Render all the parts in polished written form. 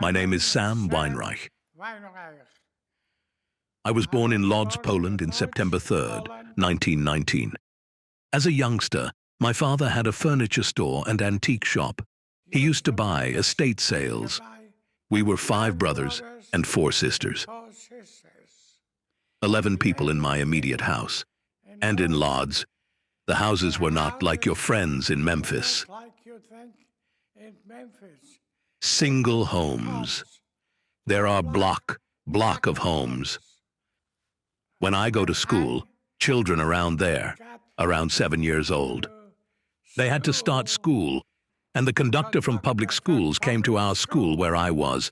My name is Sam Weinreich. I was born in Lodz, Poland in September 3rd, 1919. As a youngster, my father had a furniture store and antique shop. He used to buy estate sales. We were 5 brothers and 4 sisters. 11 people in my immediate house. And in Lodz, the houses were not like your friends in Memphis. Single homes. There are block of homes. When I go to school, children around there, around 7 years old, they had to start school, and the conductor from public schools came to our school where I was,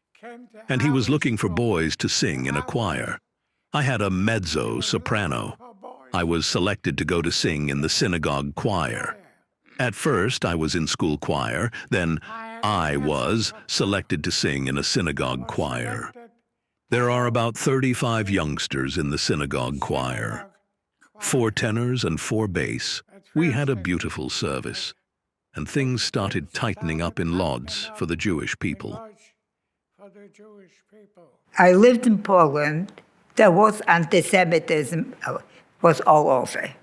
and he was looking for boys to sing in a choir. I had a mezzo-soprano. I was selected to go to sing in the synagogue choir. At first, I was in school choir, then I was selected to sing in a synagogue choir. There are about 35 youngsters in the synagogue choir. 4 tenors and 4 bass. We had a beautiful service, and things started tightening up in Lodz for the Jewish people. I lived in Poland. There was anti-Semitism, was all over.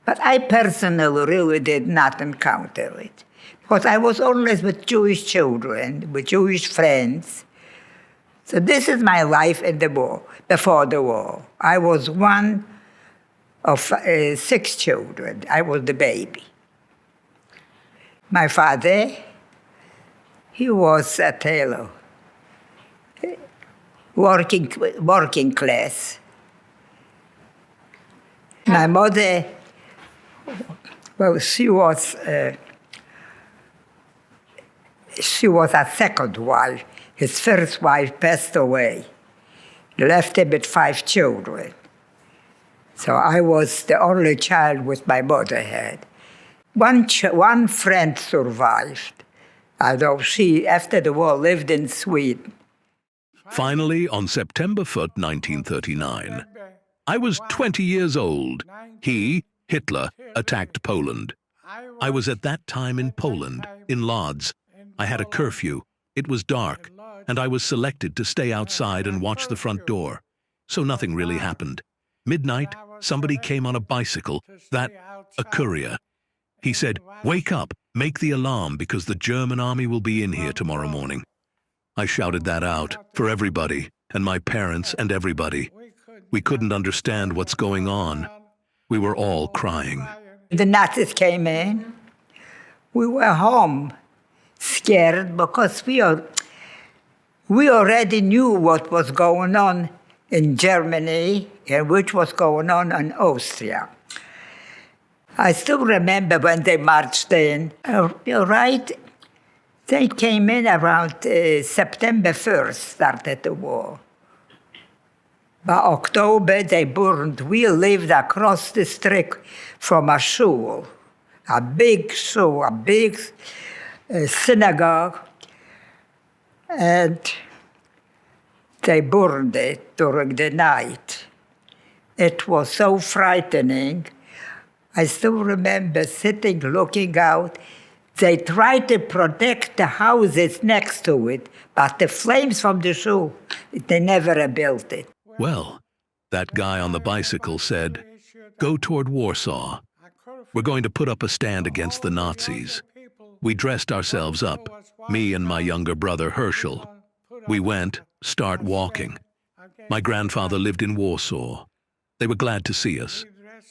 But I personally really did not encounter it. Because I was always with Jewish children, with Jewish friends. So this is my life in the war, before the war. I was one of 6 children. I was the baby. My father, he was a tailor, working class. My mother, well, she was a second wife. His first wife passed away, left him with 5 children. So I was the only child with my mother had. One friend survived, although she, after the war, lived in Sweden. Finally, on September 1st, 1939, I was 20 years old. He, Hitler, attacked Poland. I was at that time in Poland, in Lodz. I had a curfew. It was dark, and I was selected to stay outside and watch the front door. So nothing really happened. Midnight, somebody came on a bicycle, a courier. He said, "Wake up, make the alarm because the German army will be in here tomorrow morning." I shouted that out for everybody, and my parents and everybody. We couldn't understand what's going on. We were all crying. The Nazis came in. We were home, scared, because we already knew what was going on in Germany and which was going on in Austria. I still remember when they marched in. Right? They came in around September 1st, started the war. By October, they burned. We lived across the street from a shul, a big shul, a big synagogue, and they burned it during the night. It was so frightening. I still remember sitting, looking out. They tried to protect the houses next to it, but the flames from the shul, they never rebuilt it. Well, that guy on the bicycle said, "Go toward Warsaw. We're going to put up a stand against the Nazis." We dressed ourselves up, me and my younger brother Herschel. We went, start walking. My grandfather lived in Warsaw. They were glad to see us.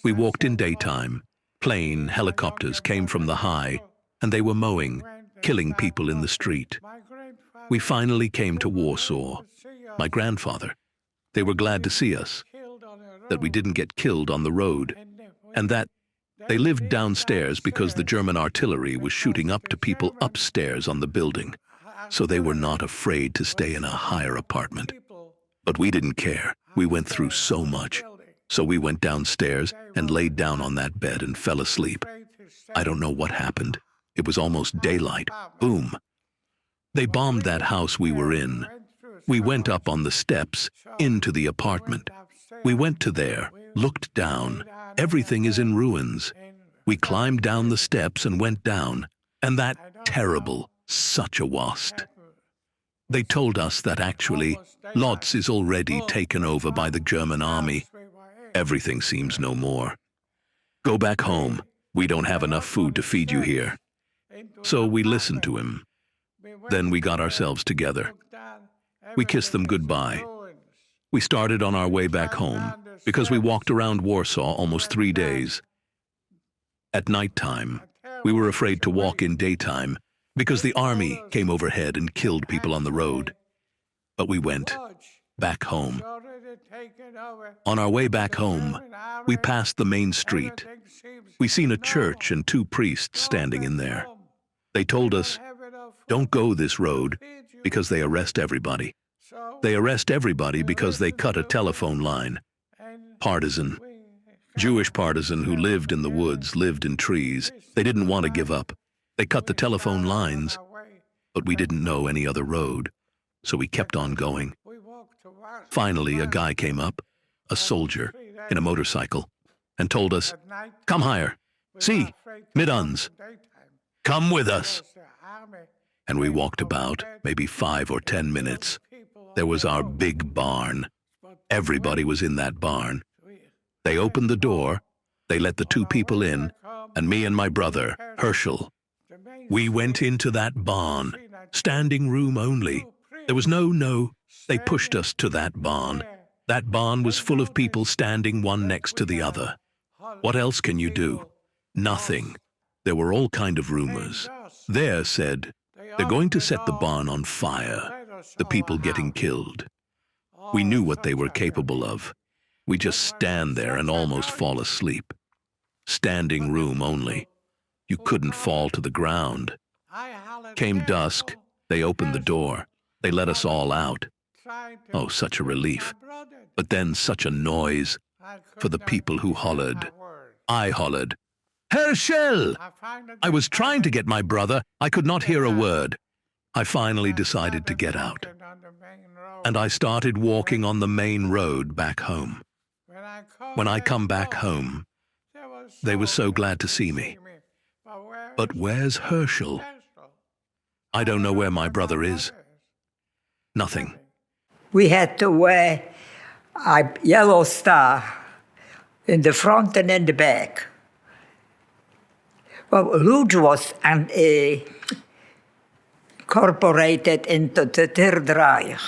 We walked in daytime. Plane, helicopters came from the high, and they were mowing, killing people in the street. We finally came to Warsaw. My grandfather. They were glad to see us, that we didn't get killed on the road, and that they lived downstairs because the German artillery was shooting up to people upstairs on the building, so they were not afraid to stay in a higher apartment. But we didn't care. We went through so much. So we went downstairs and laid down on that bed and fell asleep. I don't know what happened. It was almost daylight. Boom. They bombed that house we were in. We went up on the steps, into the apartment. We went to there, looked down. Everything is in ruins. We climbed down the steps and went down. And that terrible, such a wasp. They told us that actually Lodz is already taken over by the German army. Everything seems no more. Go back home. We don't have enough food to feed you here. So we listened to him. Then we got ourselves together. We kissed them goodbye. We started on our way back home because we walked around Warsaw almost 3 days. At nighttime, we were afraid to walk in daytime because the army came overhead and killed people on the road. But we went back home. On our way back home, we passed the main street. We seen a church and 2 priests standing in there. They told us, don't go this road because they arrest everybody. They arrest everybody because they cut a telephone line. Partisan. Jewish partisan who lived in the woods, lived in trees. They didn't want to give up. They cut the telephone lines, but we didn't know any other road, so we kept on going. Finally, a guy came up, a soldier, in a motorcycle, and told us, come higher. See, mid-uns. Come with us. And we walked about, maybe 5 or 10 minutes. There was our big barn. Everybody was in that barn. They opened the door, they let the 2 people in, and me and my brother, Herschel. We went into that barn, standing room only. There was no, they pushed us to that barn. That barn was full of people standing one next to the other. What else can you do? Nothing. There were all kind of rumors. There said, they're going to set the barn on fire, the people getting killed. We knew what they were capable of. We just stand there and almost fall asleep. Standing room only. You couldn't fall to the ground. Came dusk, they opened the door. They let us all out. Oh, such a relief. But then such a noise for the people who hollered. I hollered, Herschel! I was trying to get my brother. I could not hear a word. I finally decided to get out. And I started walking on the main road back home. When I come back home, they were so glad to see me. But where's Herschel? I don't know where my brother is. Nothing. We had to wear a yellow star in the front and in the back. Well, Lodz was incorporated into the Third Reich.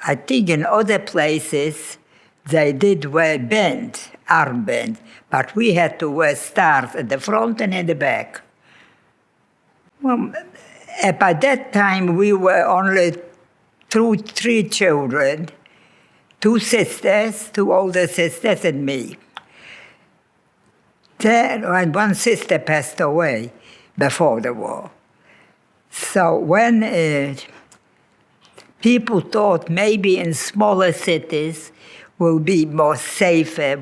I think in other places they did wear armband, but we had to wear stars at the front and in the back. Well, by that time we were only 3 children, 2 sisters, 2 older sisters and me. And 1 sister passed away before the war. So when people thought maybe in smaller cities will be more safer,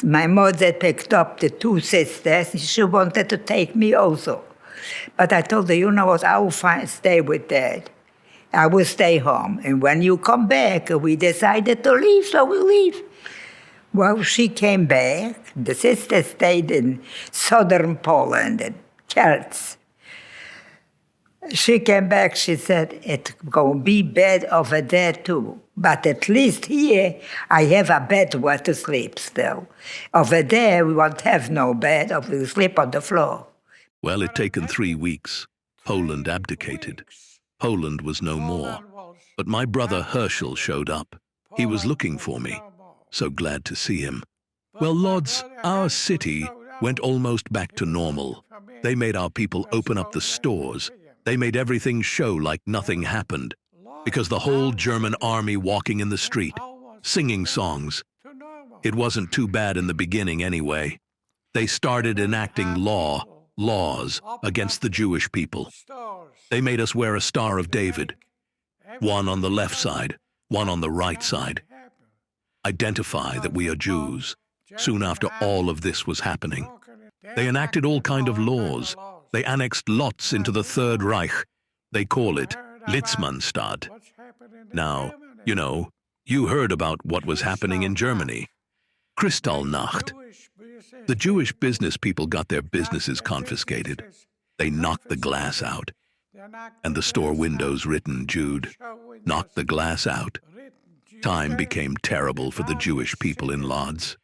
my mother picked up the 2 sisters. She wanted to take me also. But I told her, you know what, I will stay with Dad. I will stay home. And when you come back, we decided to leave, so we leave. Well, she came back. The sister stayed in southern Poland, in Kielce. She came back, she said, it's going to be bad over there too. But at least here, I have a bed where to sleep still. Over there, we won't have no bed, or we'll sleep on the floor. Well, it taken 3 weeks. Poland abdicated. Poland was no more. But my brother Herschel showed up. He was looking for me. So glad to see him. Well, Lodz, our city, went almost back to normal. They made our people open up the stores. They made everything show like nothing happened. Because the whole German army walking in the street, singing songs. It wasn't too bad in the beginning anyway. They started enacting laws against the Jewish people. They made us wear a Star of David. One on the left side, one on the right side. Identify that we are Jews. Soon after all of this was happening. They enacted all kind of laws. They annexed Lodz into the Third Reich. They call it Litzmannstadt. Now, you heard about what was happening in Germany. Kristallnacht. The Jewish business people got their businesses confiscated. They knocked the glass out. and the store windows written Jude, knocked the glass out. Time became terrible for the Jewish people in Lodz.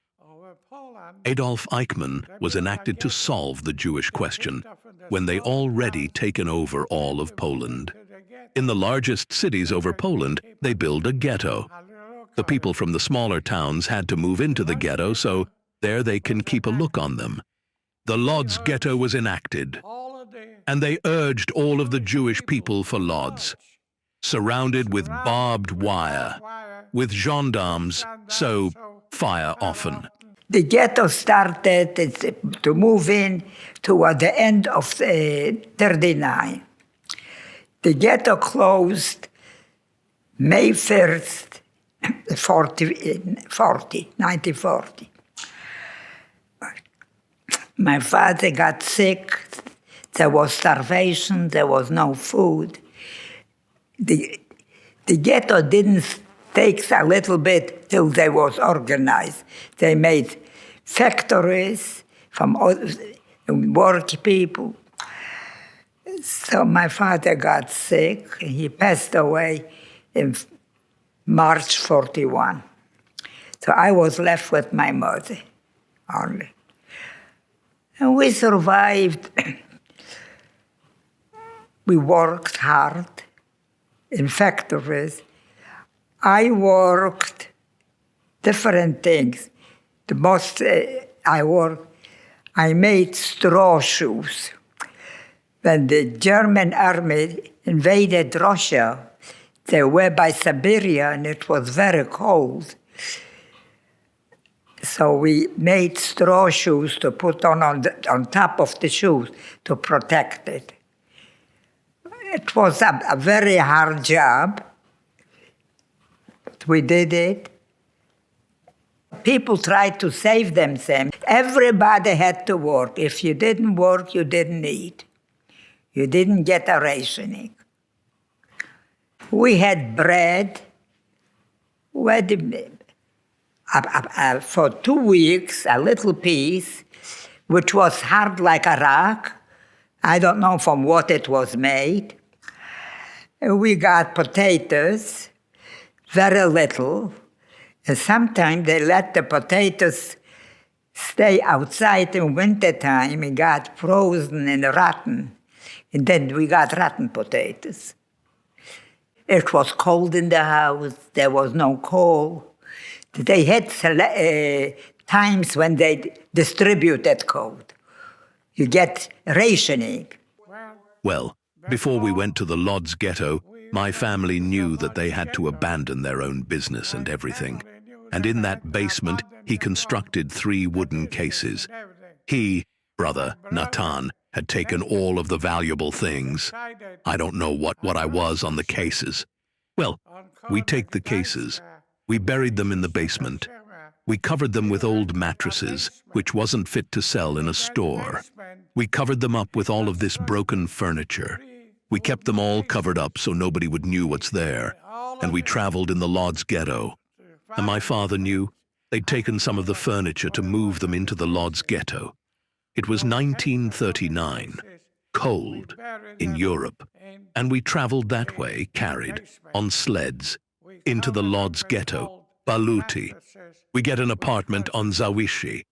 Adolf Eichmann was enacted to solve the Jewish question when they already taken over all of Poland. In the largest cities over Poland, they built a ghetto. The people from the smaller towns had to move into the ghetto, so there they can keep a look on them. The Lodz ghetto was enacted, and they urged all of the Jewish people for Lodz, surrounded with barbed wire, with gendarmes, so fire often. The ghetto started to move in toward the end of 39. The ghetto closed May 1st, 1940. My father got sick. There was starvation. There was no food. The ghetto didn't take a little bit till they was organized. They made factories from work people. So my father got sick. He passed away in March 41. So I was left with my mother only. And we survived. We worked hard in factories. I worked different things. The most I made straw shoes. When the German army invaded Russia, they were by Siberia and it was very cold. So we made straw shoes to put on top of the shoes to protect it. It was a very hard job. We did it. People tried to save themselves. Everybody had to work. If you didn't work, you didn't eat. You didn't get a rationing. We had bread. For 2 weeks, a little piece, which was hard like a rock. I don't know from what it was made. We got potatoes, very little. And sometimes they let the potatoes stay outside in wintertime and got frozen and rotten. And then we got rotten potatoes. It was cold in the house. There was no coal. They had times when they distributed coal. You get rationing. Well, before we went to the Lodz ghetto, my family knew that they had to abandon their own business and everything. And in that basement, he constructed 3 wooden cases. He, brother Natan, had taken all of the valuable things. I don't know what I was on the cases. Well, we take the cases. We buried them in the basement. We covered them with old mattresses, which wasn't fit to sell in a store. We covered them up with all of this broken furniture. We kept them all covered up so nobody would know what's there. And we traveled in the Lodz ghetto. And my father knew they'd taken some of the furniture to move them into the Lodz ghetto. It was 1939, cold in Europe. And we traveled that way, carried, on sleds, into the Lodz ghetto, Baluti. We get an apartment on Zawishi.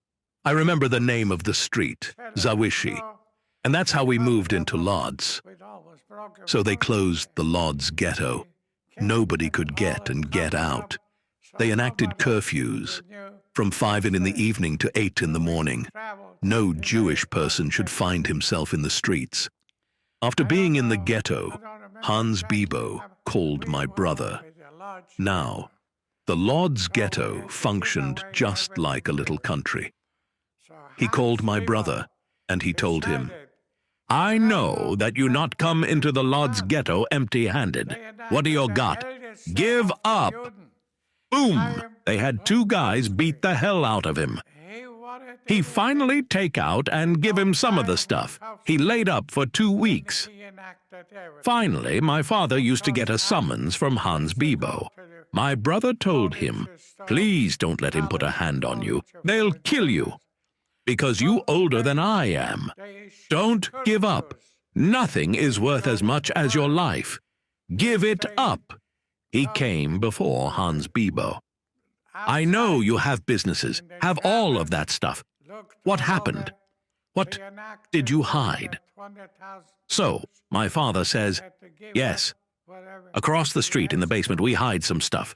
I remember the name of the street, Zawishi. And that's how we moved into Lodz. So they closed the Lodz ghetto. Nobody could get and get out. They enacted curfews from 5 in the evening to 8 in the morning. No Jewish person should find himself in the streets. After being in the ghetto, Hans Bibo called my brother. Now, the Lodz ghetto functioned just like a little country. He called my brother, and he told him, "I know that you not come into the Lodz ghetto empty-handed. What do you got? Give up!" Boom! They had 2 guys beat the hell out of him. He finally take out and give him some of the stuff. He laid up for 2 weeks. Finally, my father used to get a summons from Hans Bibo. My brother told him, "Please don't let him put a hand on you. They'll kill you. Because you older than I am. Don't give up. Nothing is worth as much as your life. Give it up. He came before Hans Bibo. I know you have businesses, have all of that stuff. What happened? What did you hide? So, my father says, yes. Across the street in the basement, we hide some stuff.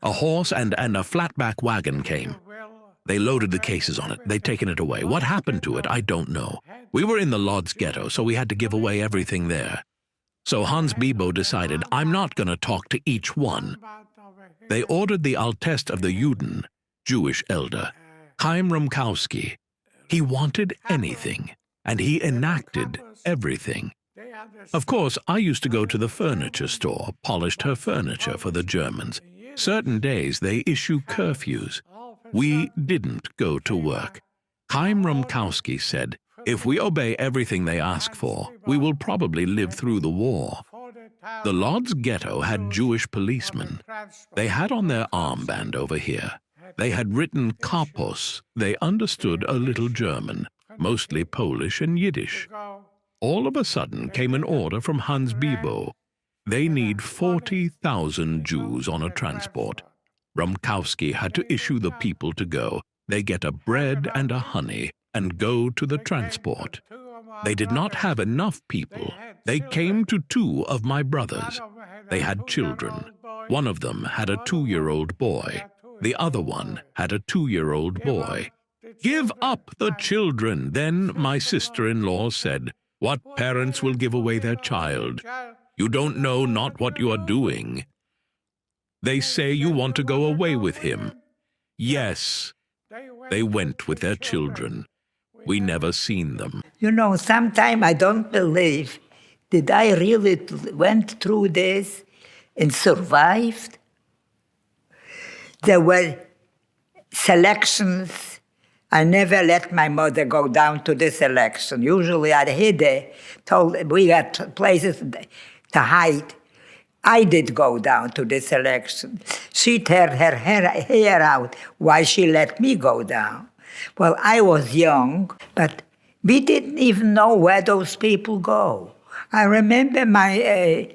A horse and a flatback wagon came. They loaded the cases on it. They'd taken it away. What happened to it, I don't know. We were in the Lodz ghetto, so we had to give away everything there. So Hans Bibo decided, I'm not going to talk to each one. They ordered the Altest of the Juden, Jewish elder, Chaim Rumkowski. He wanted anything, and he enacted everything. Of course, I used to go to the furniture store, polished her furniture for the Germans. Certain days they issue curfews. We didn't go to work. Chaim Rumkowski said, if we obey everything they ask for, we will probably live through the war. The Lodz ghetto had Jewish policemen. They had on their armband over here. They had written kapos. They understood a little German, mostly Polish and Yiddish. All of a sudden came an order from Hans Bibo. They need 40,000 Jews on a transport. Rumkowski had to issue the people to go. They get a bread and a honey and go to the transport. They did not have enough people. They came to 2 of my brothers. They had children. One of them had a 2-year-old boy. The other one had a 2-year-old boy. Give up the children. Then my sister-in-law said, what parents will give away their child? You don't know not what you are doing. They say you want to go away with him. Yes, they went with their children. We never seen them. You know, sometimes I don't believe, did I really went through this and survived? There were selections. I never let my mother go down to the selection. Usually I hid there, told we got places to hide. I did go down to the selection. She tear her hair out. Why she let me go down? Well, I was young, but we didn't even know where those people go. I remember my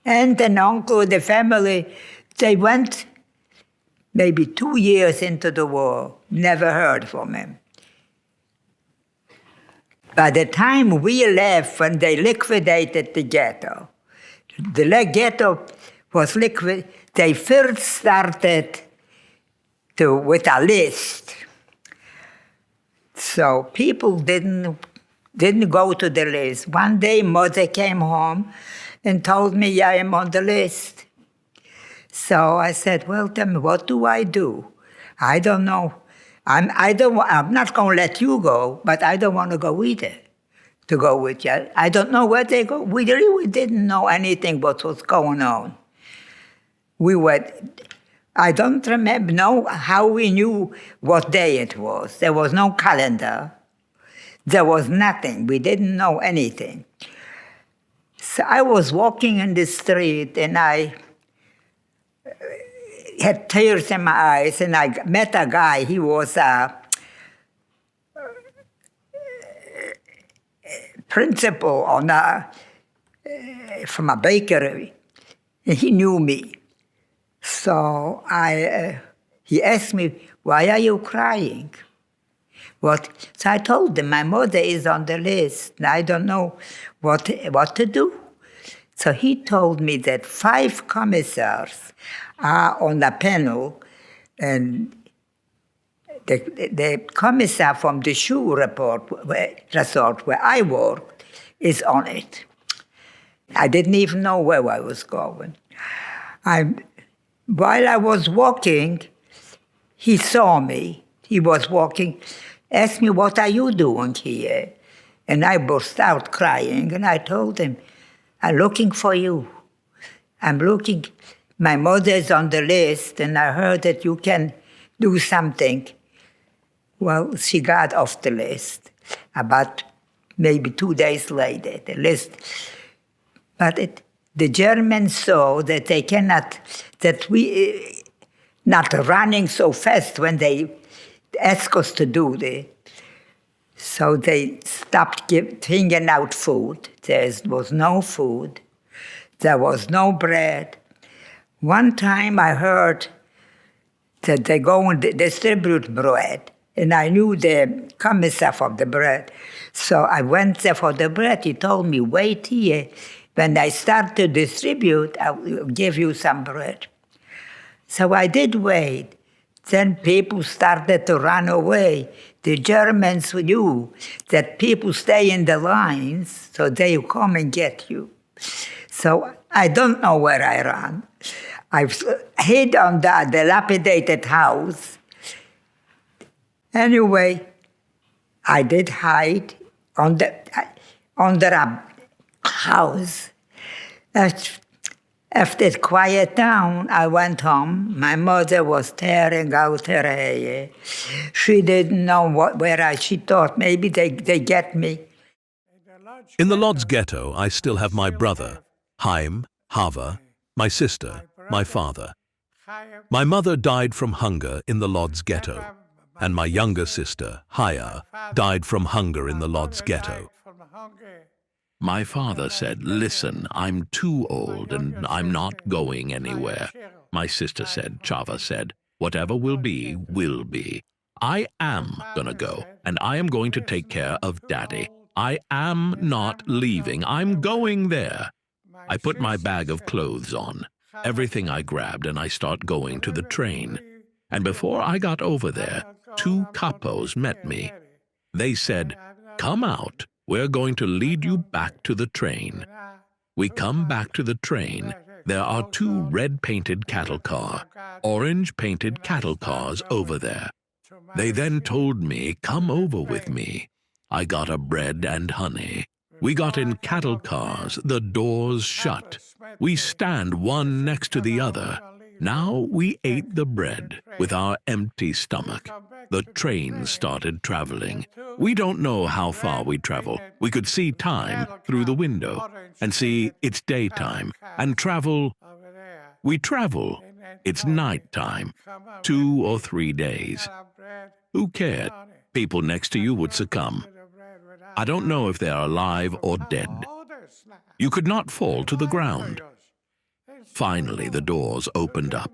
aunt and uncle, the family, they went maybe 2 years into the war, never heard from him. By the time we left, when they liquidated the ghetto was liquid. They first started with a list. So people didn't go to the list. One day, mother came home and told me, I am on the list. So I said, well, tell me, what do? I don't know. I'm not going to let you go, but I don't want to go either, to go with you. I don't know where they go. We really didn't know anything what was going on. I don't know how we knew what day it was. There was no calendar. There was nothing. We didn't know anything. So I was walking in the street, and I had tears in my eyes, and I met a guy. He was a principal from a bakery, and he knew me. So he asked me, why are you crying? So I told him, my mother is on the list, and I don't know what to do. So he told me that 5 commissars are on the panel, and the commissar from the shoe resort where I worked is on it. I didn't even know where I was going. While I was walking, he saw me. He was walking, asked me, what are you doing here? And I burst out crying, and I told him, I'm looking for you. My mother's on the list, and I heard that you can do something. Well, she got off the list about maybe 2 days later, the list. But the Germans saw that they cannot, that we not running so fast when they ask us to do it. So they stopped bringing out food. There was no food. There was no bread. One time I heard that they go and distribute bread, and I knew the commissar for the bread. So I went there for the bread. He told me, wait here. When I start to distribute, I will give you some bread. So I did wait. Then people started to run away. The Germans knew that people stay in the lines, so they come and get you. So I don't know where I ran. I hid on the dilapidated house. Anyway, I did hide under a house. After it quiet down, I went home. My mother was tearing out her hair. She didn't know she thought maybe they get me. In the Lodz ghetto, I still have my brother, Haim, Hava, my sister, my father. My mother died from hunger in the Lodz ghetto, and my younger sister, Haya, died from hunger in the Lodz ghetto. My father said, listen, I'm too old and I'm not going anywhere. My sister said, Chava said, whatever will be, will be. I am gonna go, and I am going to take care of Daddy. I am not leaving. I'm going there. I put my bag of clothes on, everything I grabbed, and I start going to the train. And before I got over there, 2 capos met me. They said, come out. We're going to lead you back to the train. We come back to the train. There are 2 red-painted cattle car, orange-painted cattle cars over there. They then told me, come over with me. I got a bread and honey. We got in cattle cars, the doors shut. We stand one next to the other. Now we ate the bread with our empty stomach. The train started traveling. We don't know how far we travel. We could see time through the window and see it's daytime and travel. We travel. It's nighttime. 2 or 3 days. Who cared? People next to you would succumb. I don't know if they are alive or dead. You could not fall to the ground. Finally, the doors opened up.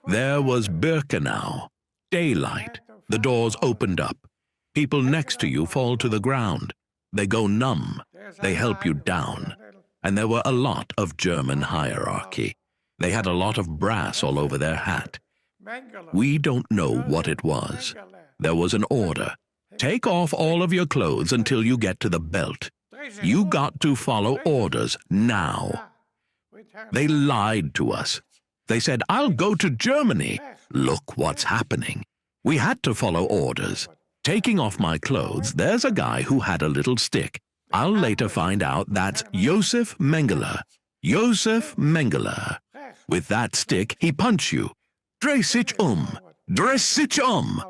There was Birkenau. Daylight. The doors opened up. People next to you fall to the ground. They go numb. They help you down. And there were a lot of German hierarchy. They had a lot of brass all over their hat. We don't know what it was. There was an order. Take off all of your clothes until you get to the belt. You got to follow orders now. They lied to us. They said, I'll go to Germany. Look what's happening. We had to follow orders. Taking off my clothes, there's a guy who had a little stick. I'll later find out that's Josef Mengele. Josef Mengele. With that stick, he punch you. Dreh sich um. Dreh sich um.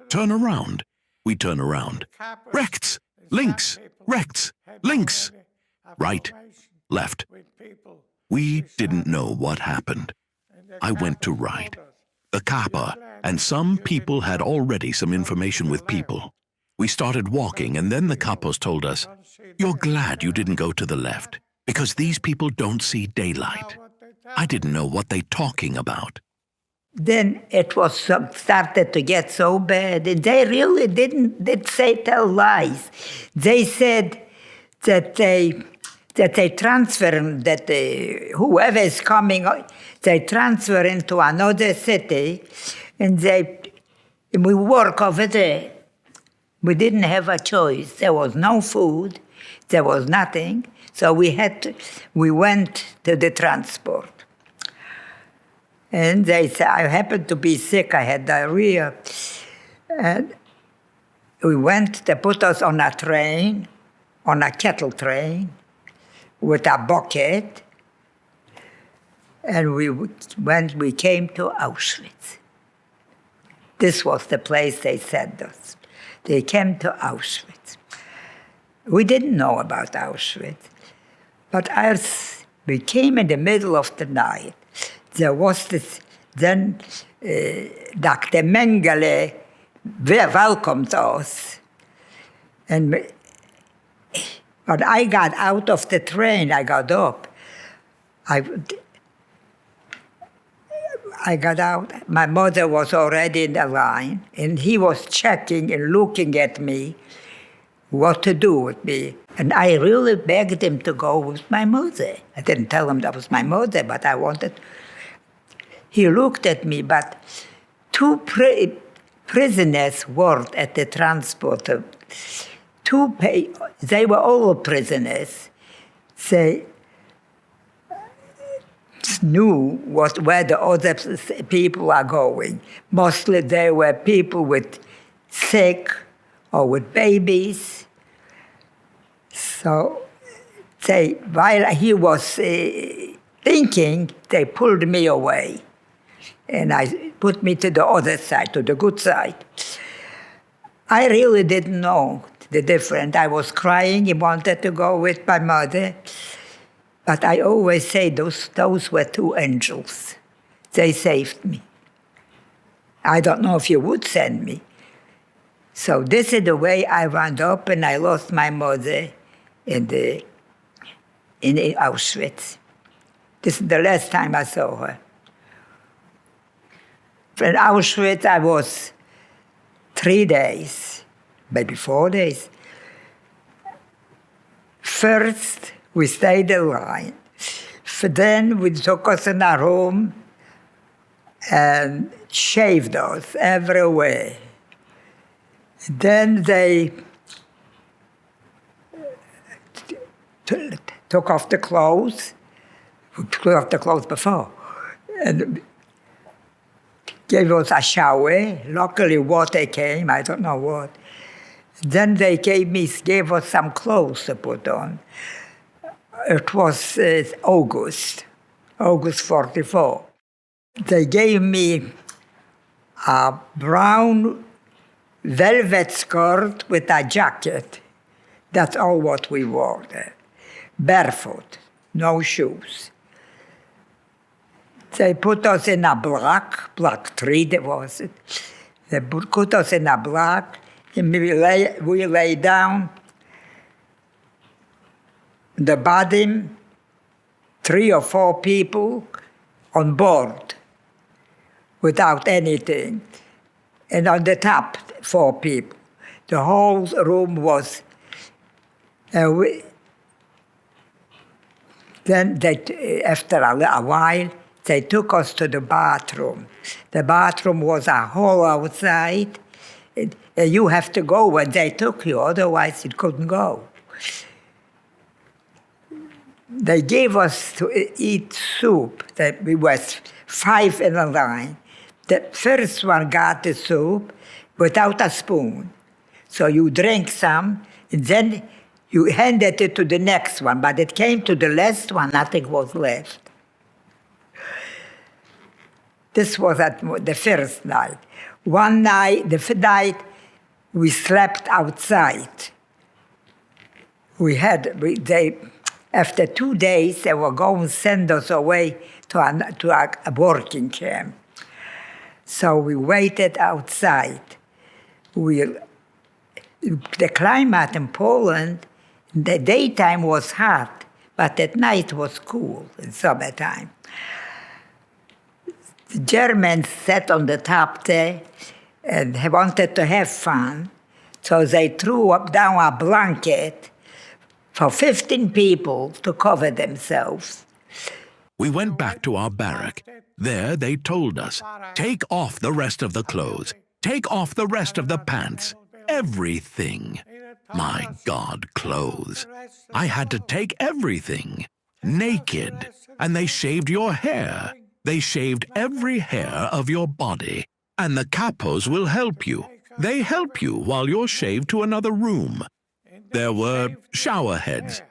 Turn around. We turn around. Rechts. Links. Rechts. Links. Right. Left. We didn't know what happened. I went to right. The Kappa, and some people had already some information with people. We started walking, and then the Kappos told us, you're glad you didn't go to the left, because these people don't see daylight. I didn't know what they talking about. Then it was started to get so bad, and they really didn't tell lies. They said that they transfer, whoever is coming, they transfer into another city, and we work over there. We didn't have a choice. There was no food, there was nothing, so we went to the transport. And they said, I happened to be sick, I had diarrhea. And they put us on a train, on a cattle train, with a bucket, and we came to Auschwitz. This was the place they sent us. They came to Auschwitz. We didn't know about Auschwitz, but we came in the middle of the night. There was this, then Dr. Mengele welcomed us. And when I got out of the train, I got up. I got out. My mother was already in the line, and he was checking and looking at me what to do with me. And I really begged him to go with my mother. I didn't tell him that was my mother, but I wanted. He looked at me, but two prisoners worked at the transport. They were all prisoners. They knew where the other people are going. Mostly they were people with sick or with babies. So while he was thinking, they pulled me away. And I put me to the other side, to the good side. I really didn't know the difference. I was crying. He wanted to go with my mother. But I always say those were two angels. They saved me. I don't know if you would send me. So this is the way I wound up, and I lost my mother in Auschwitz. This is the last time I saw her. In Auschwitz, I was 3 days, maybe 4 days. First, we stayed in line. Then we took us in our room and shaved us everywhere. Then they took off the clothes. We took off the clothes before. And gave us a shower. Luckily, water came, I don't know what. Then they gave us some clothes to put on. It was August 44. They gave me a brown velvet skirt with a jacket. That's all what we wore there. Barefoot, no shoes. They put us in a block 3, that was it. They put us in a block, and we lay down. The bottom, 3 or 4 people on board without anything. And on the top, 4 people. The whole room was... then after a while, they took us to the bathroom. The bathroom was a hall outside. And you have to go when they took you, otherwise you couldn't go. They gave us to eat soup. We were 5 in a line. The first one got the soup without a spoon. So you drink some, and then you handed it to the next one. But it came to the last one, nothing was left. This was at the first night. One night, the night, we slept outside. After 2 days, they were going to send us away to a working camp. So we waited outside. The climate in Poland, the daytime was hot, but at night was cool in summertime. The Germans sat on the top there and wanted to have fun, so they threw down a blanket for 15 people to cover themselves. We went back to our barrack. There they told us, take off the rest of the clothes, take off the rest of the pants, everything. My God, clothes. I had to take everything, naked, and they shaved your hair. They shaved every hair of your body, and the capos will help you. They help you while you're shaved to another room. There were shower heads.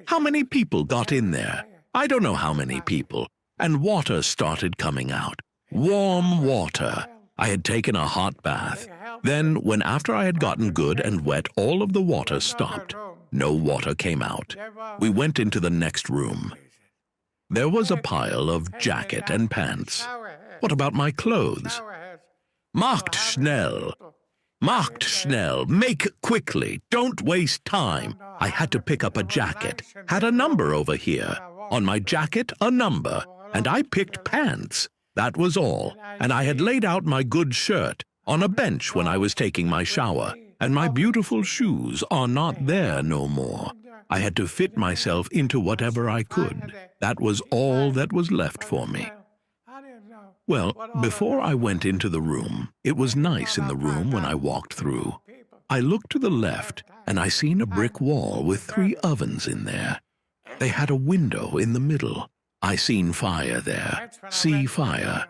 How many people got in there? I don't know how many people. And water started coming out. Warm water. I had taken a hot bath. Then, after I had gotten good and wet, all of the water stopped. No water came out. We went into the next room. There was a pile of jacket and pants. What about my clothes? Macht schnell. Macht schnell, make quickly, don't waste time. I had to pick up a jacket, had a number over here. On my jacket, a number, and I picked pants. That was all, and I had laid out my good shirt on a bench when I was taking my shower, and my beautiful shoes are not there no more. I had to fit myself into whatever I could. That was all that was left for me. Well, before I went into the room, it was nice in the room when I walked through. I looked to the left, and I seen a brick wall with 3 ovens in there. They had a window in the middle. I seen fire there, see fire,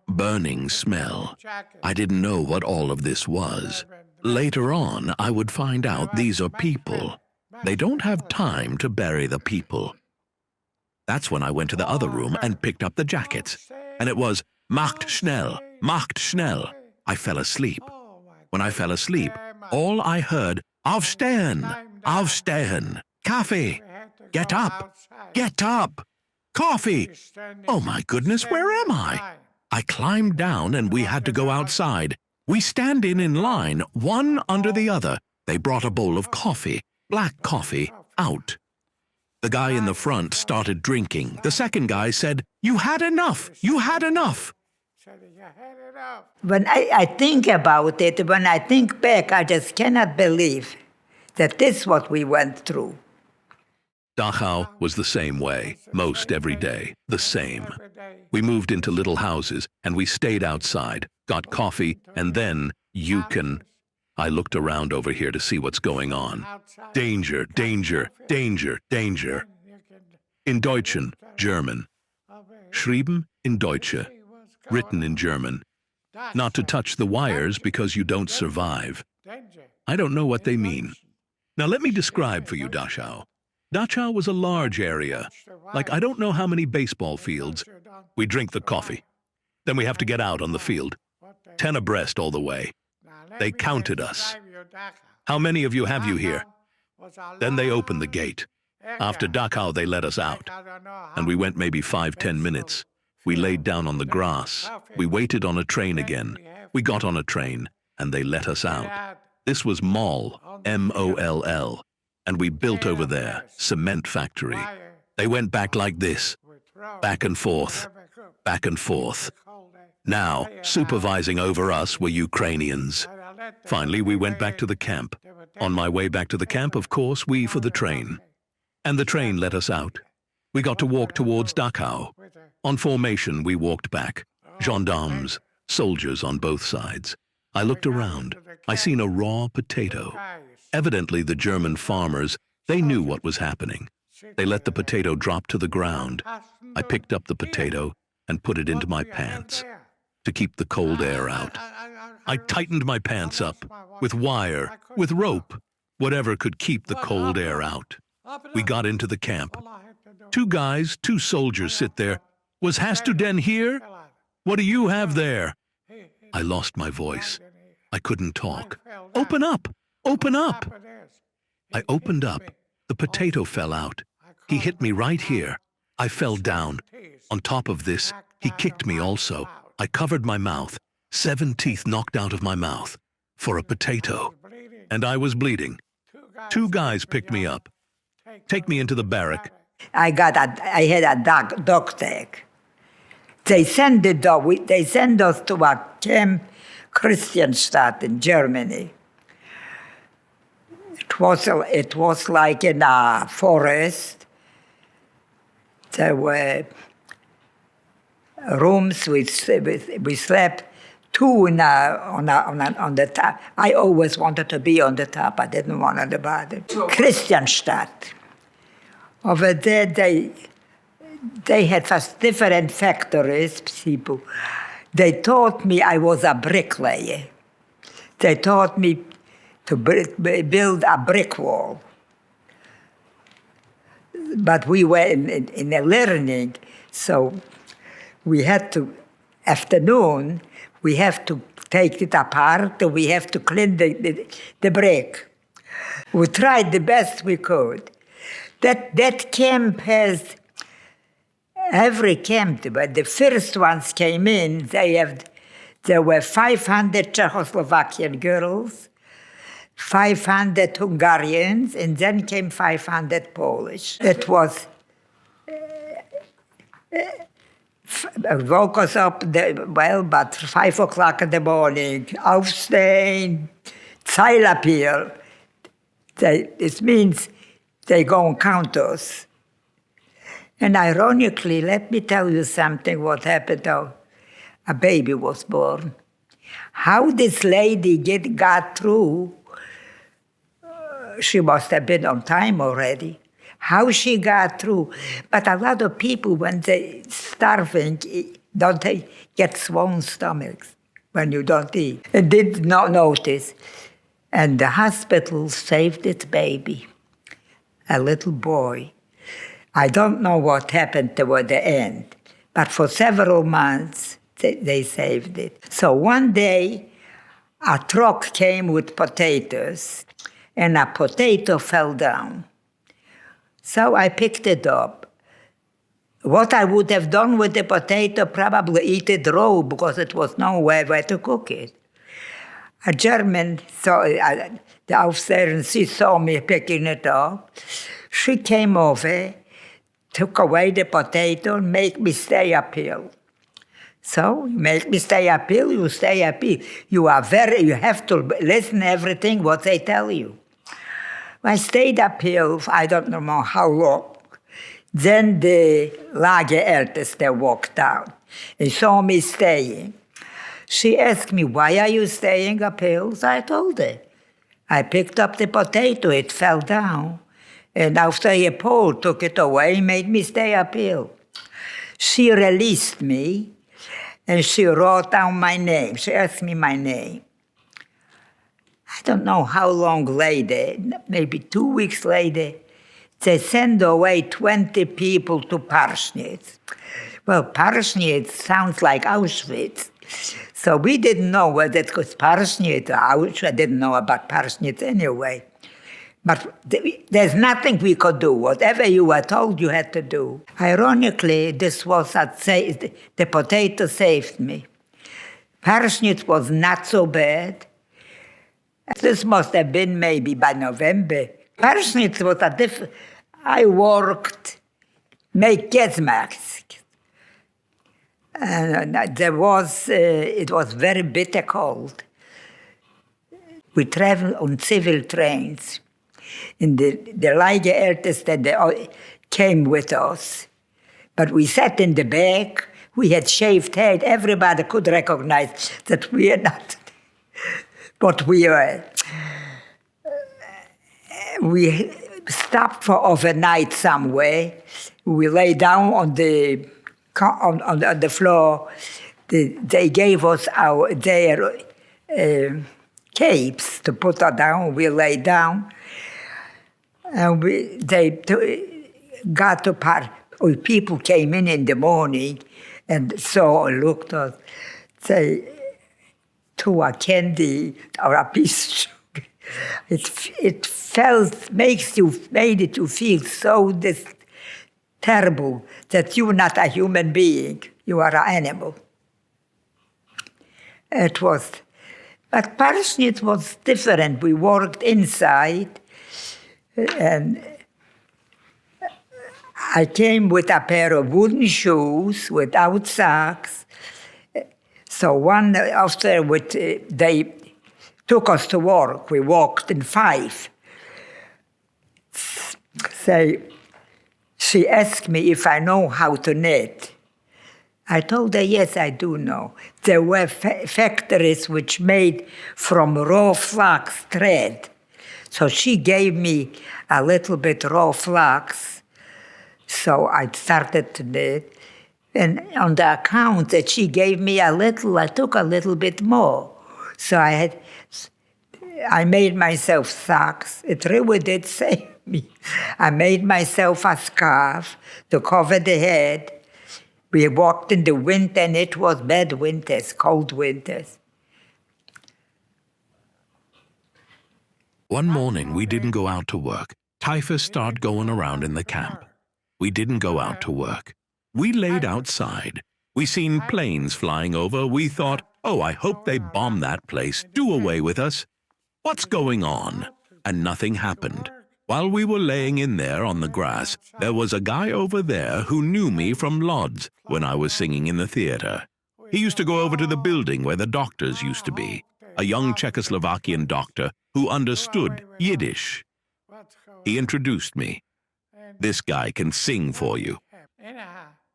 burning smell. I didn't know what all of this was. Later on, I would find out these are people. They don't have time to bury the people. That's when I went to the other room and picked up the jackets. And it was, Macht schnell, Macht schnell. I fell asleep. When I fell asleep, all I heard, Aufstehen, Aufstehen, Kaffee, get up, coffee. Oh my goodness, where am I? I climbed down and we had to go outside. We stand in line, one under the other. They brought a bowl of coffee, black coffee, out. The guy in the front started drinking. The second guy said, "You had enough, you had enough." When I think about it, when I think back, I just cannot believe that this is what we went through. Dachau was the same way, most every day, the same. We moved into little houses, and we stayed outside, got coffee, and then, I looked around over here to see what's going on. Danger, danger, danger, danger. In Deutschen, German. Schrieben in Deutsche. Written in German. Not to touch the wires because you don't survive. I don't know what they mean. Now let me describe for you Dachau. Dachau was a large area, like I don't know how many baseball fields. We drink the coffee. Then we have to get out on the field. 10 abreast all the way. They counted us. How many of you have you here? Then they opened the gate. After Dachau, they let us out. And we went maybe 5-10 minutes. We laid down on the grass. We waited on a train again. We got on a train, and they let us out. This was Moll, M-O-L-L. And we built over there, cement factory. They went back like this, back and forth, back and forth. Now, supervising over us were Ukrainians. Finally, we went back to the camp. On my way back to the camp, of course, we for the train. And the train let us out. We got to walk towards Dachau. On formation, we walked back. Gendarmes, soldiers on both sides. I looked around. I seen a raw potato. Evidently, the German farmers, they knew what was happening. They let the potato drop to the ground. I picked up the potato and put it into my pants to keep the cold air out. I tightened my pants up with wire, with rope, whatever could keep the cold air out. We got into the camp. 2 guys, 2 soldiers sit there. Was Hast du denn here? What do you have there? I lost my voice. I couldn't talk. Open up! Open up! I opened up. The potato fell out. He hit me right here. I fell down. On top of this, he kicked me also. I covered my mouth. 7 teeth knocked out of my mouth. For a potato. And I was bleeding. 2 guys picked me up. Take me into the barrack. I had a dog tag. They sent us to a camp, Christianstadt in Germany. It was like in a forest. There were rooms we slept 2 on the top. I always wanted to be on the top. I didn't want on the bottom. Christianstadt. Over there, they had such different factories, people. They taught me I was a bricklayer. They taught me to build a brick wall. But we were in a learning, so we had to, afternoon, we have to take it apart, we have to clean the brick. We tried the best we could. That camp has, every camp, but the first ones came in, they There were 500 Czechoslovakian girls, 500 Hungarians, and then came 500 Polish. It was woke us up, about 5 o'clock in the morning. Aufstehen, Zeilappeal. It means they go and count us. And ironically, let me tell you something, what happened though. A baby was born. How this lady got through, she must have been on time already. How she got through. But a lot of people, when they're starving, don't they get swollen stomachs when you don't eat? I did not notice. And the hospital saved its baby, a little boy. I don't know what happened toward the end, but for several months, they saved it. So one day, a truck came with potatoes, and a potato fell down. So I picked it up. What I would have done with the potato, probably eat it raw, because it was nowhere where to cook it. A German, the Aufseherin, she saw me picking it up. She came over, took away the potato, and made me stay uphill. So, you make me stay uphill, you stay uphill. You have to listen to everything what they tell you. I stayed uphill, I don't know how long. Then the Lagerälteste walked out and saw me staying. She asked me, why are you staying uphill? So I told her. I picked up the potato, it fell down. And after a pole took it away, made me stay uphill. She released me, and she wrote down my name. She asked me my name. I don't know how long later, maybe 2 weeks later, they sent away 20 people to Parsnitz. Well, Parsnitz sounds like Auschwitz. So we didn't know whether it was Parsnitz or Auschwitz. I didn't know about Parsnitz anyway. But there's nothing we could do. Whatever you were told, you had to do. Ironically, this was the potato saved me. Parsnitz was not so bad. This must have been maybe by November. Parsnitz was I worked, make gas masks. And it was very bitter cold. We traveled on civil trains. And the Lagerälteste, they came with us. But we sat in the back, we had shaved head, everybody could recognize that we are not. But we stopped for overnight somewhere. We lay down on the floor. They gave us their capes to put us down. We lay down. And got to people came in the morning and looked at us. They threw a candy or a piece of sugar. It made it you feel so terrible that you're not a human being, you are an animal. But Parsnitz was different. We worked inside, and I came with a pair of wooden shoes without socks. So one after they took us to work. We walked in 5. She asked me if I know how to knit. I told her, yes, I do know. There were factories which made from raw flax thread. So she gave me a little bit raw flax. So I started to knit. And on the account that she gave me a little, I took a little bit more. So I made myself socks. It really did save me. I made myself a scarf to cover the head. We walked in the winter, and it was bad winters, cold winters. One morning, we didn't go out to work. Typhus started going around in the camp. We didn't go out to work. We laid outside. We seen planes flying over. We thought, Oh, I hope they bomb that place. Do away with us. What's going on? And nothing happened. While we were laying in there on the grass, there was a guy over there who knew me from Lodz when I was singing in the theater. He used to go over to the building where the doctors used to be, a young Czechoslovakian doctor who understood Yiddish. He introduced me. This guy can sing for you.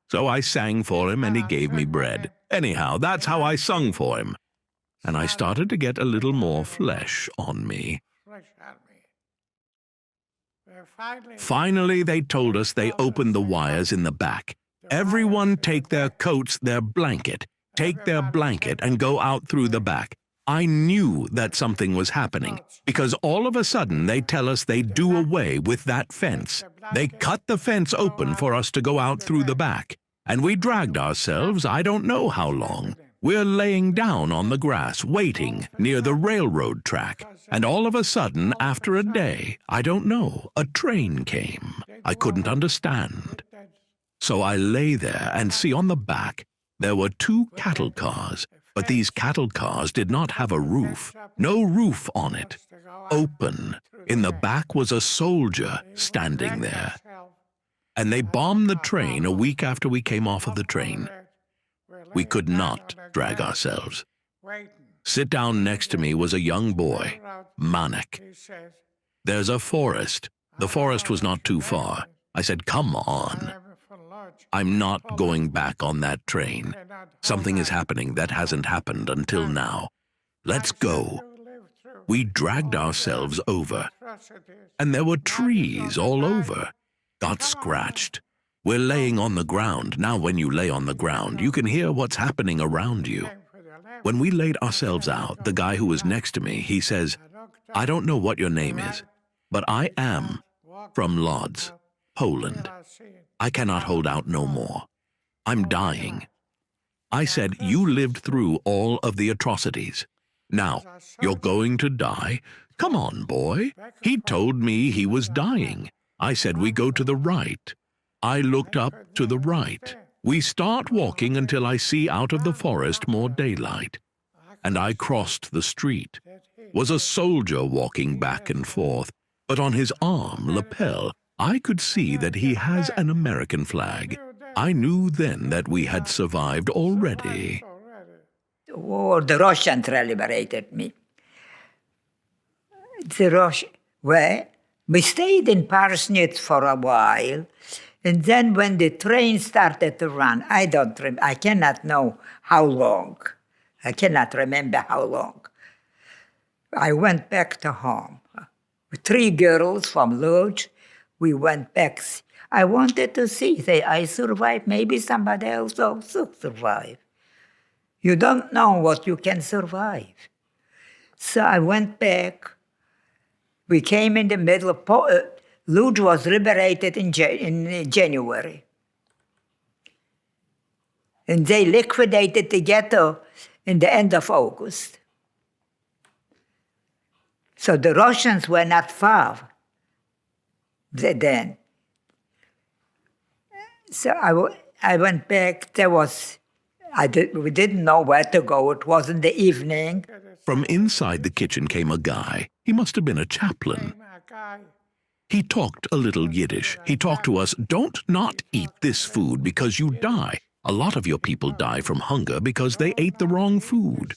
So I sang for him and he gave me bread. Anyhow, that's how I sung for him. And I started to get a little more flesh on me. Finally, they told us they opened the wires in the back. Everyone take their coats, their blanket. Take their blanket and go out through the back. I knew that something was happening, because all of a sudden they tell us they do away with that fence. They cut the fence open for us to go out through the back. And we dragged ourselves, I don't know how long. We're laying down on the grass, waiting near the railroad track. And all of a sudden, after a day, I don't know, a train came. I couldn't understand. So I lay there and see on the back, there were 2 cattle cars. But these cattle cars did not have a roof, no roof on it, open. In the back was a soldier standing there. And they bombed the train a week after we came off of the train. We could not drag ourselves. Sit down next to me was a young boy, Manek. There's a forest. The forest was not too far. I said, come on. I'm not going back on that train. Something is happening that hasn't happened until now. Let's go. We dragged ourselves over. And there were trees all over. Got scratched. We're laying on the ground. Now when you lay on the ground, you can hear what's happening around you. When we laid ourselves out, the guy who was next to me, he says, I don't know what your name is, but I am from Lodz, Poland. I cannot hold out no more. I'm dying. I said, you lived through all of the atrocities. Now, you're going to die? Come on, boy. He told me he was dying. I said, we go to the right. I looked up to the right. We start walking until I see out of the forest more daylight. And I crossed the street. Was a soldier walking back and forth, but on his arm, lapel, I could see that he has an American flag. I knew then that we had survived already. The Russians liberated me. We stayed in Parsnitz for a while, and then when the train started to run, I cannot know how long. I cannot remember how long. I went back to home. 3 girls from Lodz, we went back. I wanted to see, I survived, maybe somebody else also survived. You don't know what you can survive. So I went back. We came in the middle of, Lodz was liberated in January. And they liquidated the ghetto in the end of August. So the Russians were not far then. So I went back. We didn't know where to go. It was in the evening. From inside the kitchen came a guy. He must have been a chaplain. He talked a little Yiddish. He talked to us, don't not eat this food because you die. A lot of your people die from hunger because they ate the wrong food.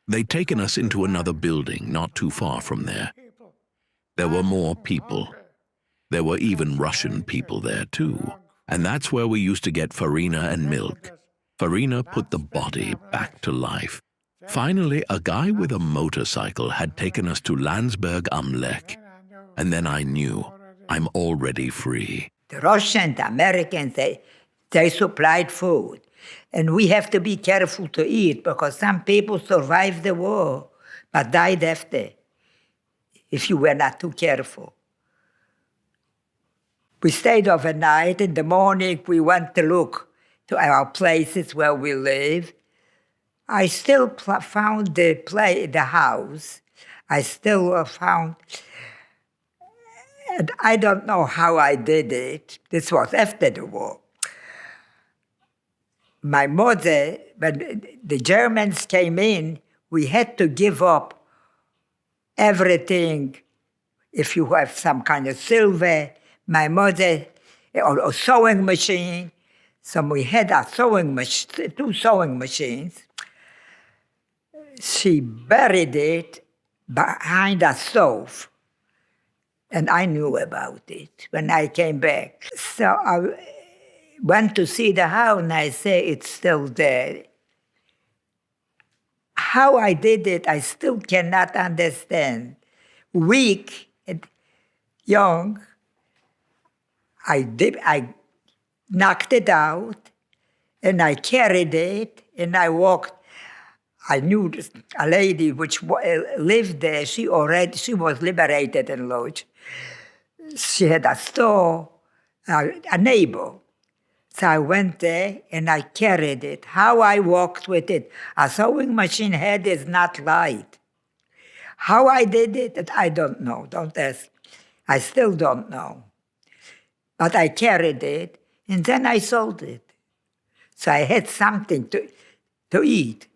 They'd taken us into another building not too far from there. There were more people. There were even Russian people there too. And that's where we used to get farina and milk. Farina put the body back to life. Finally, a guy with a motorcycle had taken us to Landsberg am Lech. And then I knew, I'm already free. The Russians, the Americans, they supplied food. And we have to be careful to eat because some people survived the war but died after, if you were not too careful. We stayed overnight. In the morning, we went to look to our places where we live. I still found the house. I still found, and I don't know how I did it. This was after the war. My mother when the Germans came in, we had to give up everything. If you have some kind of silver, my mother, or a sewing machine. So we had a two sewing machines. She buried it behind a stove. And I knew about it when I came back. So I went to see the house and I say it's still there. How I did it, I still cannot understand. Weak and young, I knocked it out and I carried it and I walked. I knew a lady which lived there. She was liberated in Lodz. She had a store, a neighbor. So I went there and I carried it. How I walked with it. A sewing machine head is not light. How I did it, I don't know. Don't ask. I still don't know. But I carried it and then I sold it. So I had something to eat.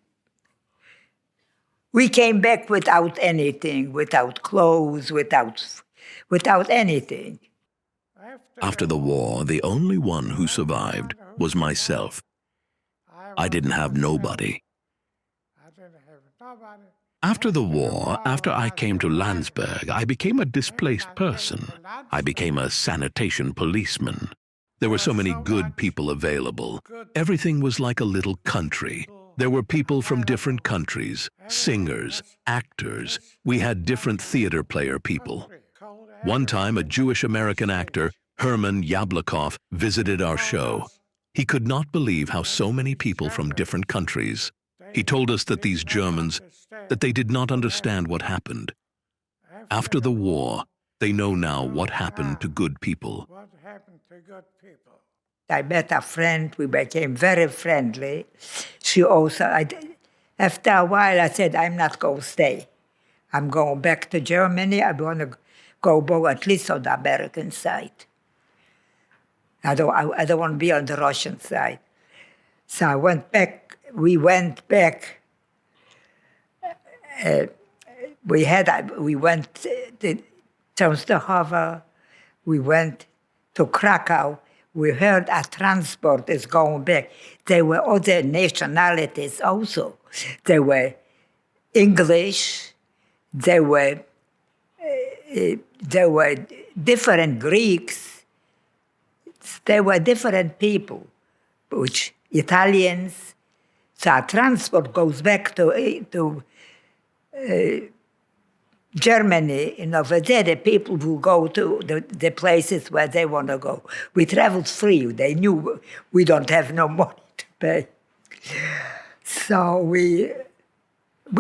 We came back without anything, without clothes, without anything. After the war, the only one who survived was myself. I didn't have nobody. After the war, after I came to Landsberg, I became a displaced person. I became a sanitation policeman. There were so many good people available. Everything was like a little country. There were people from different countries, singers, actors. We had different theater player people. One time, a Jewish-American actor, Herman Yablokov, visited our show. He could not believe how so many people from different countries. He told us that these Germans, that they did not understand what happened. After the war, they know now what happened to good people. I met a friend, we became very friendly. She also, after a while I said, I'm not going to stay. I'm going back to Germany. I want to go at least on the American side. I don't want to be on the Russian side. So I went back, we went back. We went to Częstochowa, we went to Krakow. We heard a transport is going back. There were other nationalities also. There were English, there were different Greeks, there were different people, which Italians. So our transport goes back to Germany, and over there the people will go to the places where they want to go. We traveled free. They knew we don't have no money to pay. So we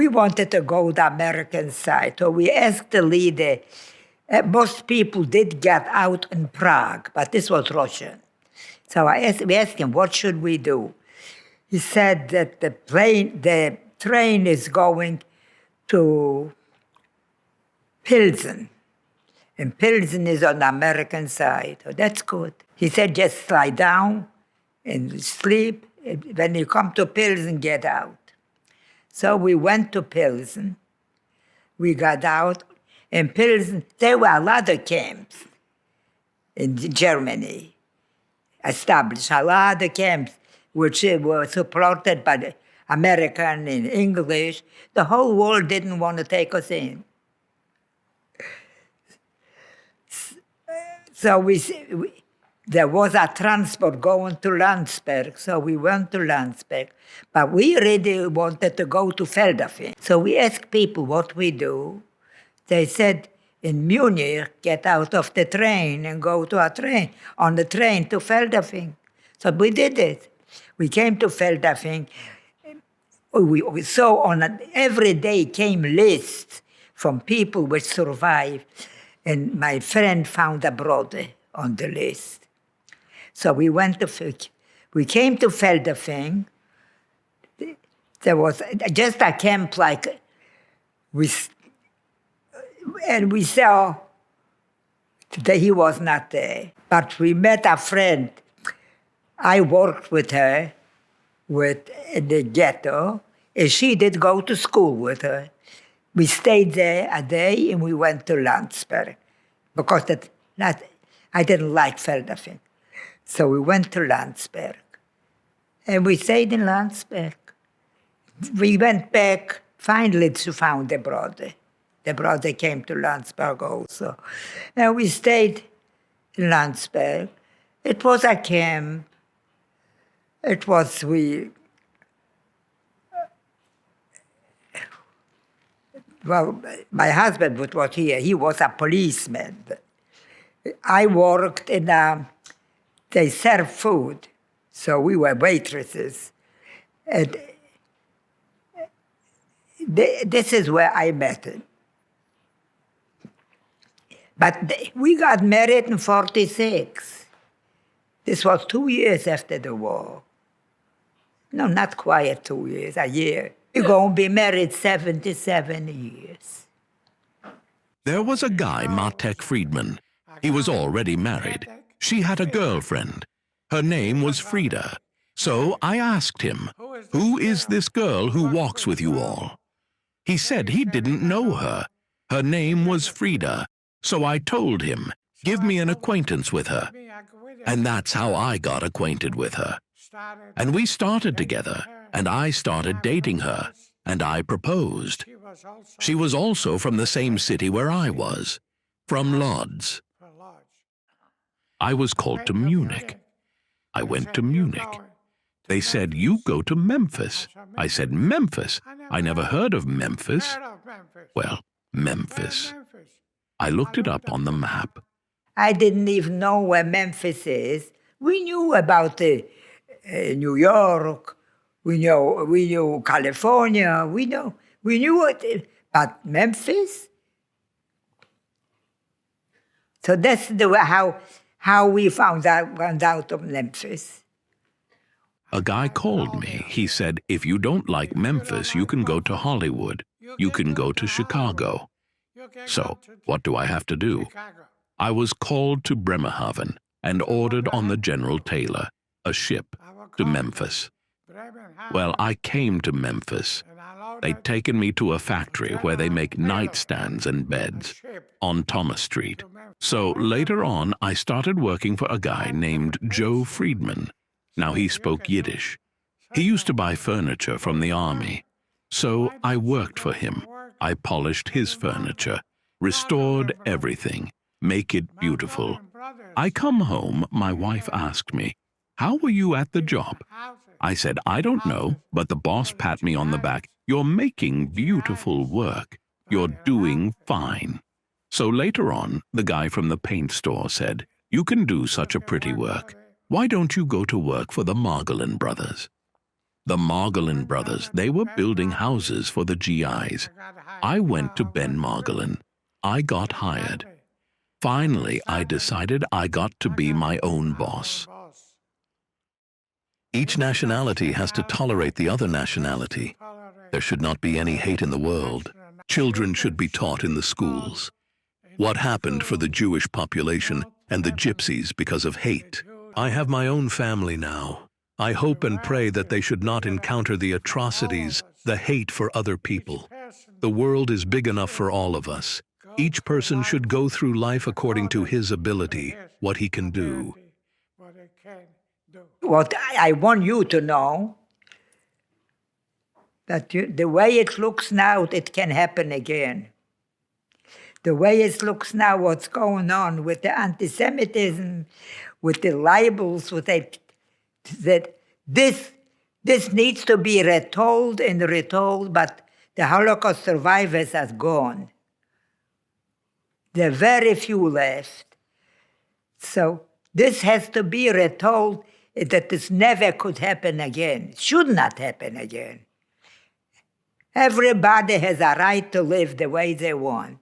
wanted to go the American side. So we asked the leader. Most people did get out in Prague, but this was Russian. So we asked him, what should we do? He said that the train is going to Pilsen. And Pilsen is on the American side. Oh, that's good. He said, just lie down and sleep. When you come to Pilsen, get out. So we went to Pilsen. We got out. In Pilsen, there were a lot of camps in Germany, established a lot of camps, which were supported by the American and English. The whole world didn't want to take us in. So there was a transport going to Landsberg, so we went to Landsberg. But we really wanted to go to Feldafing. So we asked people what we do. They said, in Munich, get out of the train and go on the train to Feldafing. So we did it. We came to Feldafing. We saw every day came lists from people which survived. And my friend found a brother on the list. So we came to Feldafing. There was just a camp and we saw that he was not there. But we met a friend. I worked with her. with the ghetto, and she did go to school with her. We stayed there a day, and we went to Landsberg, because I didn't like Feldafing. So we went to Landsberg, and we stayed in Landsberg. We went back finally to find the brother. The brother came to Landsberg also. And we stayed in Landsberg. It was a camp. It was, well, my husband was here. He was a policeman. I worked in they served food, so we were waitresses. And this is where I met him. But we got married in 1946. This was 2 years after the war. No, not quite 2 years, a year. We're going to be married 77 years. There was a guy, Matek Friedman. He was already married. She had a girlfriend. Her name was Frieda. So I asked him, "Who is this girl who walks with you all?" He said he didn't know her. Her name was Frieda. So I told him, "Give me an acquaintance with her." And that's how I got acquainted with her. And we started together, and I started dating her, and I proposed. She was also from the same city where I was, from Lodz. I was called to Munich. I went to Munich. They said, "You go to Memphis." I said, "Memphis? I never heard of Memphis." Well, Memphis. I looked it up on the map. I didn't even know where Memphis is. We knew about New York. We knew California. We knew it, but Memphis. So that's how we found out of Memphis. A guy called me. He said, "If you don't like Memphis, you can go to Hollywood. You can go to Chicago." So, what do I have to do? I was called to Bremerhaven and ordered on the General Taylor, a ship, to Memphis. Well, I came to Memphis. They'd taken me to a factory where they make nightstands and beds on Thomas Street. So later on, I started working for a guy named Joe Friedman. Now he spoke Yiddish. He used to buy furniture from the army. So I worked for him. I polished his furniture, restored everything, make it beautiful. I come home, my wife asked me, "How were you at the job?" I said, "I don't know, but the boss pat me on the back. You're making beautiful work. You're doing fine." So later on, the guy from the paint store said, "You can do such a pretty work. Why don't you go to work for the Margolin brothers?" The Margolin brothers, they were building houses for the GIs. I went to Ben Margolin. I got hired. Finally, I decided I got to be my own boss. Each nationality has to tolerate the other nationality. There should not be any hate in the world. Children should be taught in the schools. What happened for the Jewish population and the Gypsies because of hate? I have my own family now. I hope and pray that they should not encounter the atrocities, the hate for other people. The world is big enough for all of us. Each person should go through life according to his ability, what he can do. What I want you to know, that the way it looks now, it can happen again. The way it looks now, what's going on with the anti-Semitism, with the libels, with that this needs to be retold and retold, but the Holocaust survivors are gone. There are very few left. So this has to be retold, that this never could happen again, should not happen again. Everybody has a right to live the way they want.